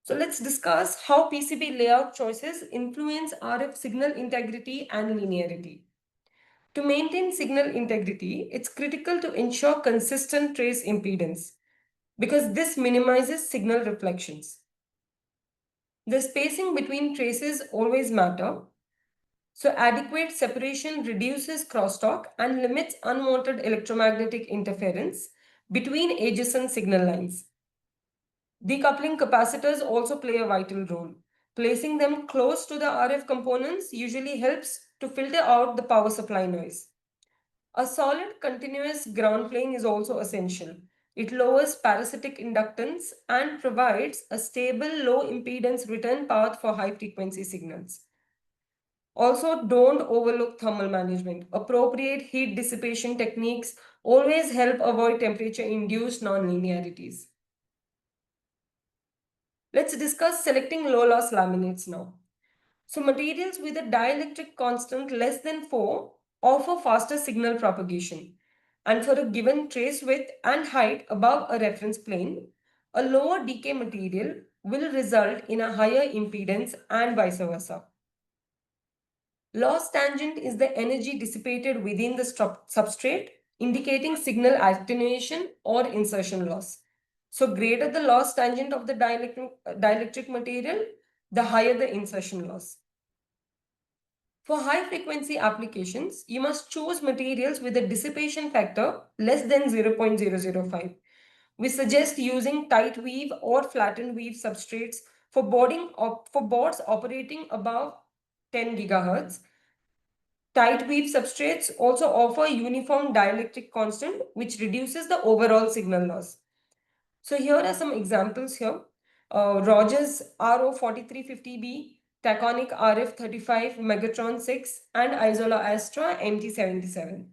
So let's discuss how PCB layout choices influence RF signal integrity and linearity. To maintain signal integrity, it's critical to ensure consistent trace impedance because this minimizes signal reflections. The spacing between traces always matter, so adequate separation reduces crosstalk and limits unwanted electromagnetic interference between adjacent signal lines. Decoupling capacitors also play a vital role. Placing them close to the RF components usually helps to filter out the power supply noise. A solid continuous ground plane is also essential. It lowers parasitic inductance and provides a stable low impedance return path for high frequency signals. Also, don't overlook thermal management. Appropriate heat dissipation techniques always help avoid temperature induced nonlinearities. Let's discuss selecting low loss laminates now. So materials with a dielectric constant less than 4 offer faster signal propagation. And for a given trace width and height above a reference plane, a lower decay material will result in a higher impedance and vice versa. Loss tangent is the energy dissipated within the substrate, indicating signal attenuation or insertion loss. So greater the loss tangent of the dielectric material, the higher the insertion loss. For high frequency applications, you must choose materials with a dissipation factor less than 0.005. We suggest using tight weave or flattened weave substrates for boards operating above 10 GHz. Tight weave substrates also offer uniform dielectric constant, which reduces the overall signal loss. So here are some examples here. Rogers RO4350B, Taconic RF35, Megatron 6, and Isola Astra MT77.